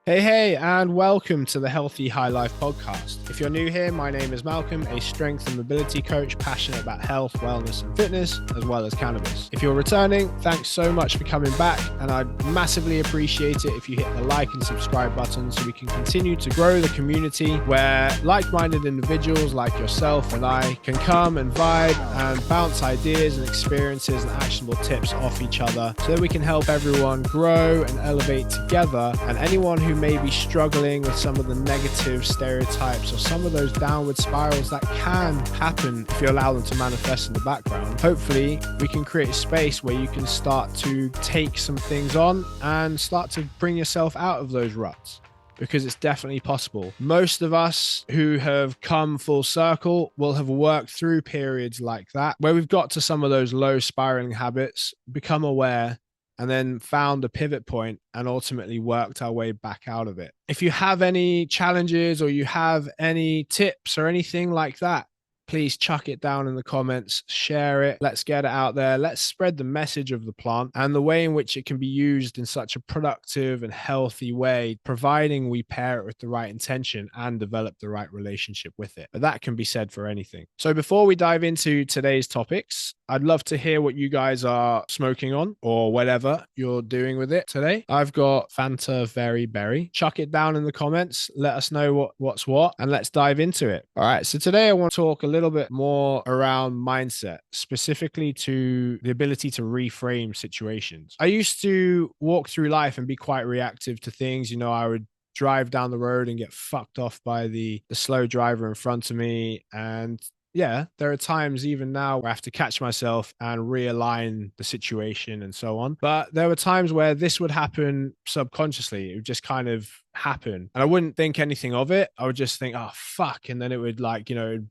Hey, and welcome to the Healthy High Life podcast. If you're new here, my name is Malcolm, a strength and mobility coach passionate about health, wellness, and fitness, as well as cannabis. If you're returning, thanks so much for coming back, and I'd massively appreciate it if you hit the like and subscribe button so we can continue to grow the community where like-minded individuals like yourself and I can come and vibe and bounce ideas and experiences and actionable tips off each other so that we can help everyone grow and elevate together, and anyone who may be struggling with some of the negative stereotypes or some of those downward spirals that can happen if you allow them to manifest in the background. Hopefully, we can create a space where you can start to take some things on and start to bring yourself out of those ruts, because it's definitely possible. Most of us who have come full circle will have worked through periods like that, where we've got to some of those low spiraling habits, become aware, and then found a pivot point and ultimately worked our way back out of it. If you have any challenges or you have any tips or anything like that, please chuck it down in the comments, share it. Let's get it out there. Let's spread the message of the plant and the way in which it can be used in such a productive and healthy way, providing we pair it with the right intention and develop the right relationship with it. But that can be said for anything. So before we dive into today's topics, I'd love to hear what you guys are smoking on or whatever you're doing with it today. I've got Fanta Very Berry. Chuck it down in the comments. Let us know what's what, and let's dive into it. All right. So today I want to talk a little bit more around mindset, specifically to the ability to reframe situations. I used to walk through life and be quite reactive to things. You know, I would drive down the road and get fucked off by the slow driver in front of me. And yeah, there are times even now where I have to catch myself and realign the situation and so on. But there were times where this would happen subconsciously. It would just kind of happen and I wouldn't think anything of it. I would just think, oh fuck, and then it would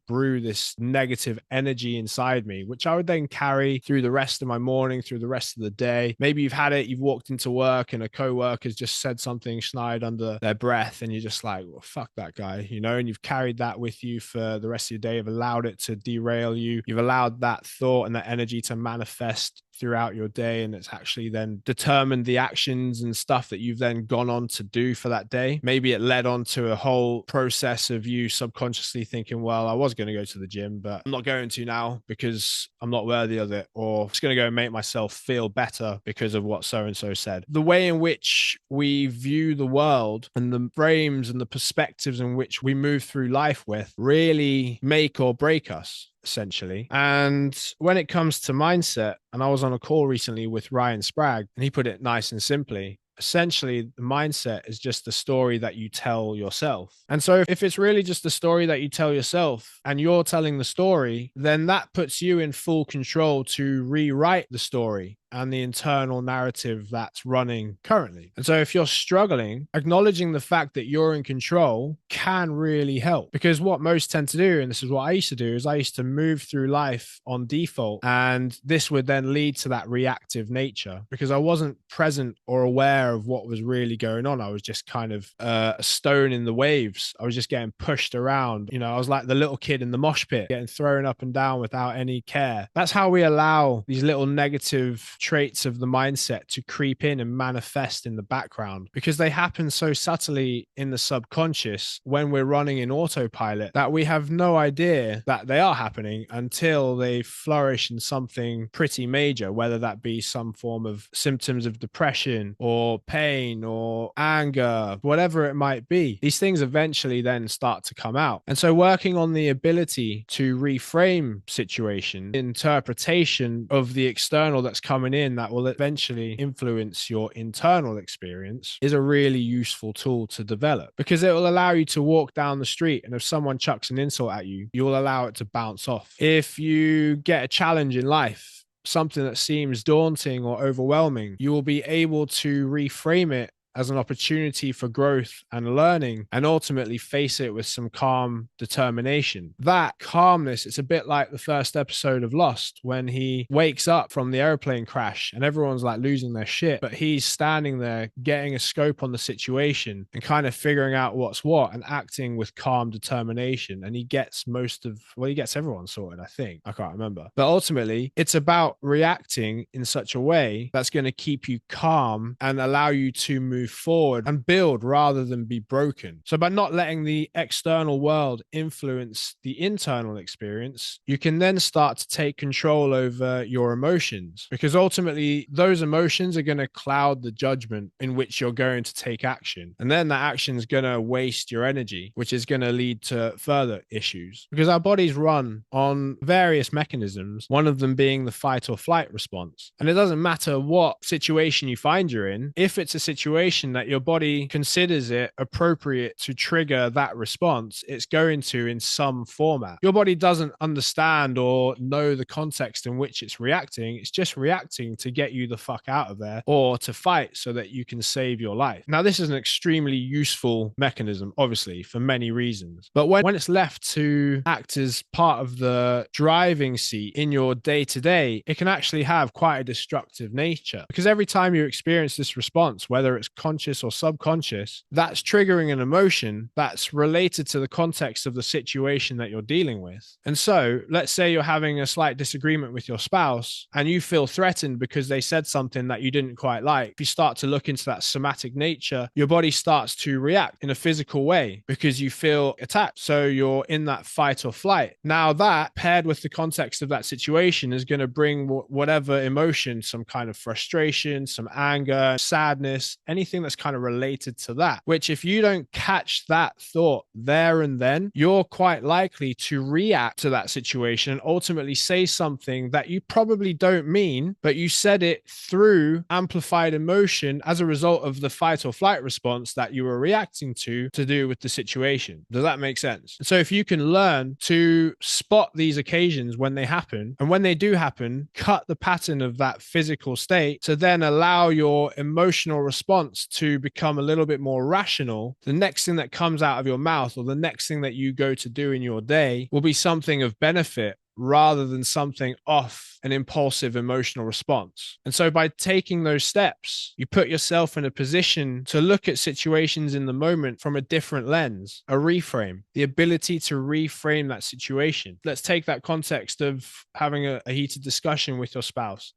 brew this negative energy inside me, which I would then carry through the rest of my morning, through the rest of the day. Maybe you've had it, you've walked into work and a co-worker's just said something snide under their breath and you're just like, well, fuck that guy, and you've carried that with you for the rest of your day. You've allowed it to derail you. You've allowed that thought and that energy to manifest throughout your day, and it's actually then determined the actions and stuff that you've then gone on to do for that day. Maybe it led on to a whole process of you subconsciously thinking, well, I was going to go to the gym, but I'm not going to now because I'm not worthy of it, or I'm just going to go and make myself feel better because of what so-and-so said. The way in which we view the world and the frames and the perspectives in which we move through life with really make or break us, essentially. And when it comes to mindset, and I was on a call recently with Ryan Sprague, and he put it nice and simply. Essentially, the mindset is just the story that you tell yourself. And so if it's really just the story that you tell yourself and you're telling the story, then that puts you in full control to rewrite the story and the internal narrative that's running currently. And so if you're struggling, acknowledging the fact that you're in control can really help, because what most tend to do, and this is what I used to do, is I used to move through life on default, and this would then lead to that reactive nature because I wasn't present or aware of what was really going on. I was just kind of a stone in the waves. I was just getting pushed around. I was like the little kid in the mosh pit getting thrown up and down without any care. That's how we allow these little negative traits of the mindset to creep in and manifest in the background, because they happen so subtly in the subconscious when we're running in autopilot that we have no idea that they are happening until they flourish in something pretty major, whether that be some form of symptoms of depression or pain or anger, whatever it might be. These things eventually then start to come out. And so working on the ability to reframe situation, interpretation of the external that's coming in that will eventually influence your internal experience, is a really useful tool to develop, because it will allow you to walk down the street and if someone chucks an insult at you, you'll allow it to bounce off. If you get a challenge in life, something that seems daunting or overwhelming, you will be able to reframe it as an opportunity for growth and learning, and ultimately face it with some calm determination. That calmness, it's a bit like the first episode of Lost when he wakes up from the airplane crash and everyone's like losing their shit, but he's standing there getting a scope on the situation and kind of figuring out what's what and acting with calm determination. And he gets he gets everyone sorted, I think. I can't remember. But ultimately, it's about reacting in such a way that's going to keep you calm and allow you to move move forward and build rather than be broken. So by not letting the external world influence the internal experience, you can then start to take control over your emotions, because ultimately those emotions are going to cloud the judgment in which you're going to take action. And then that action is going to waste your energy, which is going to lead to further issues, because our bodies run on various mechanisms, one of them being the fight or flight response. And it doesn't matter what situation you find you're in, if it's a situation that your body considers it appropriate to trigger that response, it's going to in some format. Your body doesn't understand or know the context in which it's reacting. It's just reacting to get you the fuck out of there or to fight so that you can save your life. Now, this is an extremely useful mechanism, obviously, for many reasons. But when it's left to act as part of the driving seat in your day-to-day, it can actually have quite a destructive nature, because every time you experience this response, whether it's conscious or subconscious, that's triggering an emotion that's related to the context of the situation that you're dealing with. And so let's say you're having a slight disagreement with your spouse and you feel threatened because they said something that you didn't quite like. If you start to look into that somatic nature, your body starts to react in a physical way because you feel attacked. So you're in that fight or flight. Now that, paired with the context of that situation, is going to bring whatever emotion, some kind of frustration, some anger, sadness, anything that's kind of related to that, which if you don't catch that thought there and then, you're quite likely to react to that situation and ultimately say something that you probably don't mean, but you said it through amplified emotion as a result of the fight or flight response that you were reacting to do with the situation. Does that make sense? So if you can learn to spot these occasions when they happen, and when they do happen, cut the pattern of that physical state to then allow your emotional response to become a little bit more rational, the next thing that comes out of your mouth or the next thing that you go to do in your day will be something of benefit rather than something off an impulsive emotional response. And so by taking those steps, you put yourself in a position to look at situations in the moment from a different lens, a reframe, the ability to reframe that situation. Let's take that context of having a heated discussion with your spouse,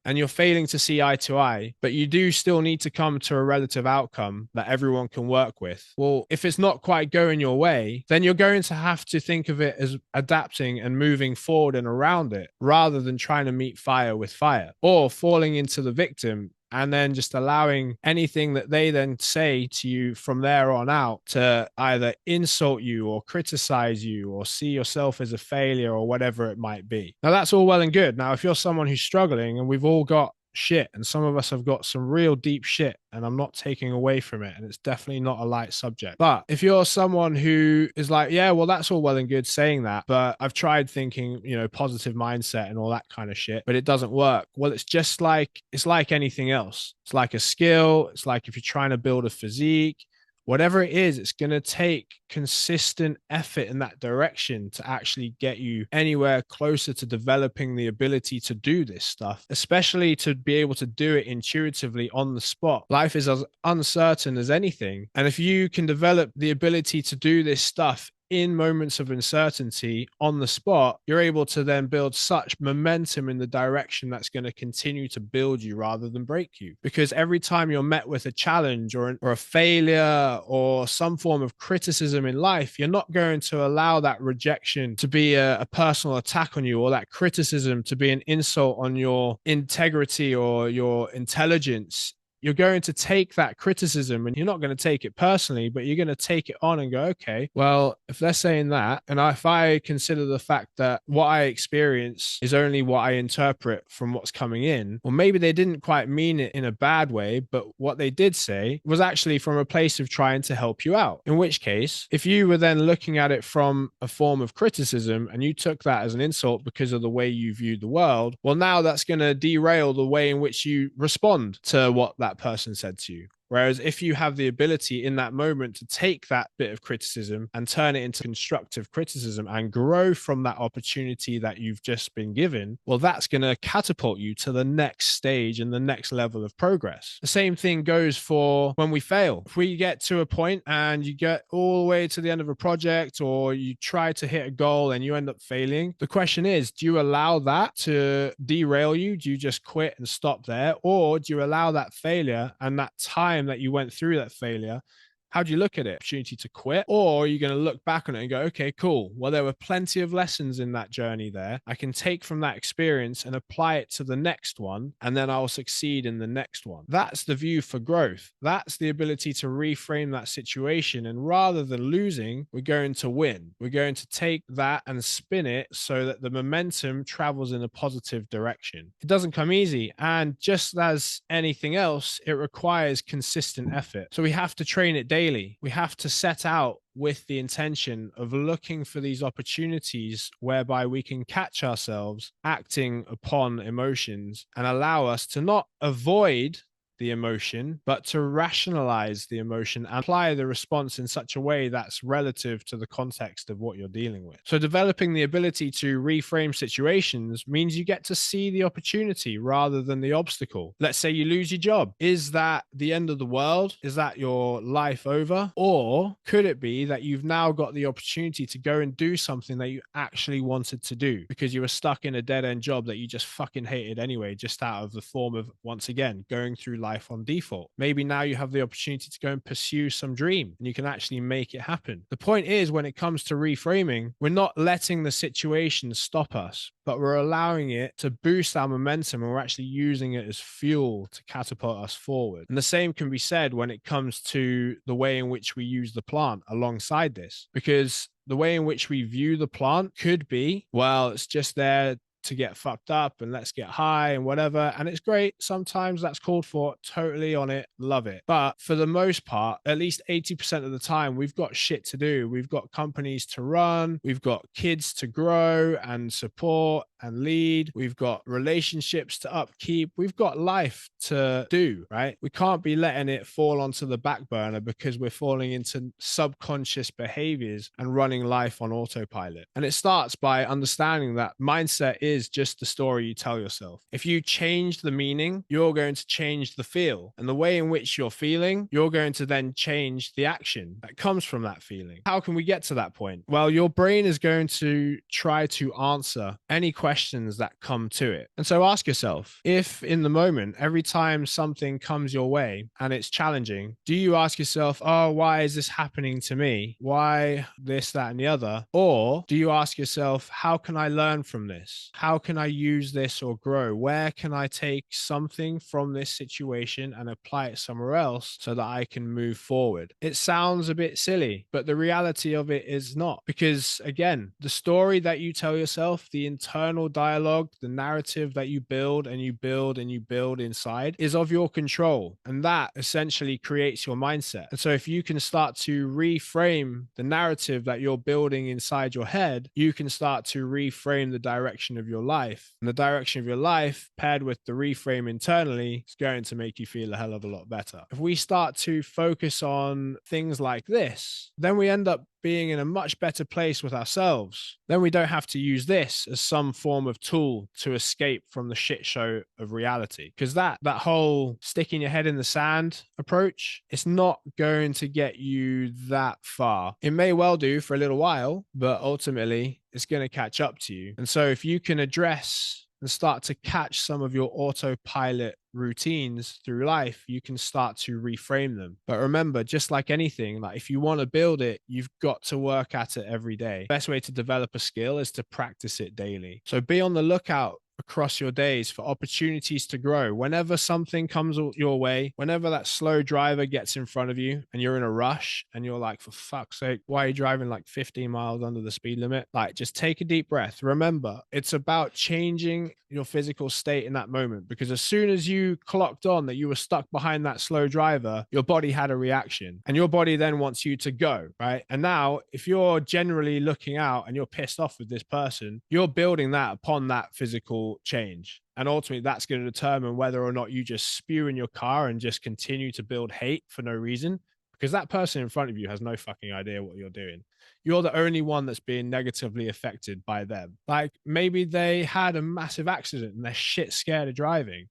and you're failing to see eye to eye, but you do still need to come to a relative outcome that everyone can work with. Well, if it's not quite going your way, then you're going to have to think of it as adapting and moving forward and around it, rather than trying to meet fire with fire or falling into the victim and then just allowing anything that they then say to you from there on out to either insult you or criticize you or see yourself as a failure or whatever it might be. Now, that's all well and good. Now, if you're someone who's struggling, and we've all got shit, and some of us have got some real deep shit, and I'm not taking away from it, and it's definitely not a light subject. But if you're someone who is like, yeah, well, that's all well and good saying that, but I've tried thinking, positive mindset and all that kind of shit, but it doesn't work. Well, it's like anything else. It's like a skill. It's like if you're trying to build a physique, whatever it is, it's going to take consistent effort in that direction to actually get you anywhere closer to developing the ability to do this stuff, especially to be able to do it intuitively on the spot. Life is as uncertain as anything. And if you can develop the ability to do this stuff in moments of uncertainty on the spot, you're able to then build such momentum in the direction that's going to continue to build you rather than break you. Because every time you're met with a challenge or a failure or some form of criticism in life, you're not going to allow that rejection to be a personal attack on you, or that criticism to be an insult on your integrity or your intelligence. You're going to take that criticism, and you're not going to take it personally, but you're going to take it on and go, okay, well, if they're saying that, and if I consider the fact that what I experience is only what I interpret from what's coming in, well, maybe they didn't quite mean it in a bad way, but what they did say was actually from a place of trying to help you out. In which case, if you were then looking at it from a form of criticism and you took that as an insult because of the way you viewed the world, well, now that's going to derail the way in which you respond to what that person said to you. Whereas if you have the ability in that moment to take that bit of criticism and turn it into constructive criticism and grow from that opportunity that you've just been given, well, that's going to catapult you to the next stage and the next level of progress. The same thing goes for when we fail. If we get to a point and you get all the way to the end of a project, or you try to hit a goal and you end up failing, the question is, do you allow that to derail you? Do you just quit and stop there? Or do you allow that failure and that time time that you went through that failure, how do you look at it? Opportunity to quit? Or are you going to look back on it and go, okay, cool. Well, there were plenty of lessons in that journey there. I can take from that experience and apply it to the next one, and then I'll succeed in the next one. That's the view for growth. That's the ability to reframe that situation. And rather than losing, we're going to win. We're going to take that and spin it so that the momentum travels in a positive direction. It doesn't come easy. And just as anything else, it requires consistent effort. So we have to train it daily. We have to set out with the intention of looking for these opportunities whereby we can catch ourselves acting upon emotions and allow us to not avoid the emotion, but to rationalize the emotion and apply the response in such a way that's relative to the context of what you're dealing with. So developing the ability to reframe situations means you get to see the opportunity rather than the obstacle. Let's say you lose your job. Is that the end of the world? Is that your life over? Or could it be that you've now got the opportunity to go and do something that you actually wanted to do because you were stuck in a dead-end job that you just fucking hated anyway, just out of the form of, once again, going through life on default? Maybe now you have the opportunity to go and pursue some dream and you can actually make it happen. The point is, when it comes to reframing, we're not letting the situation stop us, but we're allowing it to boost our momentum, and we're actually using it as fuel to catapult us forward. And the same can be said when it comes to the way in which we use the plant alongside this, because the way in which we view the plant could be, well, it's just there to get fucked up and let's get high and whatever. And it's great. Sometimes that's called for. Totally on it. Love it. But for the most part, at least 80% of the time, we've got shit to do. We've got companies to run. We've got kids to grow and support and lead. We've got relationships to upkeep. We've got life to do, right? We can't be letting it fall onto the back burner because we're falling into subconscious behaviors and running life on autopilot. And it starts by understanding that mindset is just the story you tell yourself. If you change the meaning, you're going to change the feel. And the way in which you're feeling, you're going to then change the action that comes from that feeling. How can we get to that point? Well, your brain is going to try to answer any questions that come to it. And so ask yourself, if in the moment, every time something comes your way and it's challenging, do you ask yourself, oh, why is this happening to me? Why this, that, and the other? Or do you ask yourself, how can I learn from this? How can I use this or grow? Where can I take something from this situation and apply it somewhere else so that I can move forward? It sounds a bit silly, but the reality of it is not. Because again, the story that you tell yourself, the internal dialogue, the narrative that you build and you build and you build inside is of your control. And that essentially creates your mindset. And so if you can start to reframe the narrative that you're building inside your head, you can start to reframe the direction of your life. And the direction of your life paired with the reframe internally is going to make you feel a hell of a lot better. If we start to focus on things like this, then we end up being in a much better place with ourselves. Then we don't have to use this as some form of tool to escape from the shit show of reality. Because that whole sticking your head in the sand approach, it's not going to get you that far. It may well do for a little while, but ultimately it's going to catch up to you. And so if you can address and start to catch some of your autopilot routines through life, you can start to reframe them. But remember, just like anything, like if you want to build it, you've got to work at it every day. The best way to develop a skill is to practice it daily. So be on the lookout across your days for opportunities to grow. Whenever something comes your way, whenever that slow driver gets in front of you and you're in a rush and you're like, for fuck's sake, why are you driving like 15 miles under the speed limit? Like, just take a deep breath. Remember, it's about changing your physical state in that moment, because as soon as you clocked on that you were stuck behind that slow driver, your body had a reaction and your body then wants you to go, right? And now if you're generally looking out and you're pissed off with this person, you're building that upon that physical change. And ultimately, that's going to determine whether or not you just spew in your car and just continue to build hate for no reason, because that person in front of you has no fucking idea what you're doing. You're the only one that's being negatively affected by them. Like, maybe they had a massive accident and they're shit scared of driving.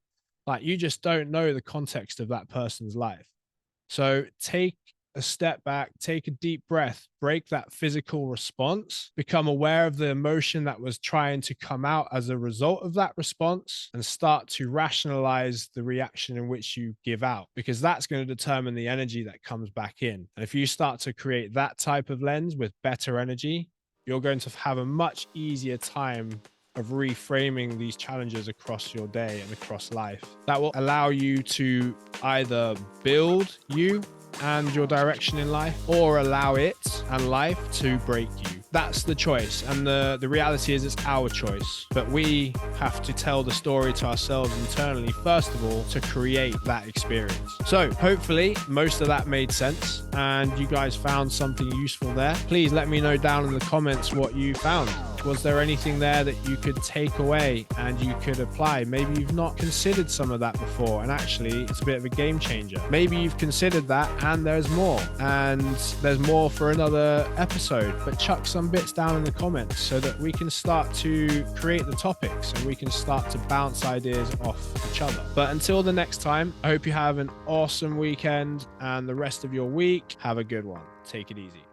Like, you just don't know the context of that person's life. So take a step back, take a deep breath, break that physical response, become aware of the emotion that was trying to come out as a result of that response, and start to rationalize the reaction in which you give out, because that's going to determine the energy that comes back in. And if you start to create that type of lens with better energy, you're going to have a much easier time of reframing these challenges across your day and across life. That will allow you to either build you and your direction in life, or allow it and life to break you. That's the choice. And the reality is it's our choice, but we have to tell the story to ourselves internally, first of all, to create that experience. So hopefully most of that made sense and you guys found something useful there. Please let me know down in the comments what you found. Was there anything there that you could take away and you could apply? Maybe you've not considered some of that before, and actually it's a bit of a game changer. Maybe you've considered that and there's more for another episode, but chuck some bits down in the comments so that we can start to create the topics and we can start to bounce ideas off each other. But until the next time, I hope you have an awesome weekend and the rest of your week. Have a good one. Take it easy.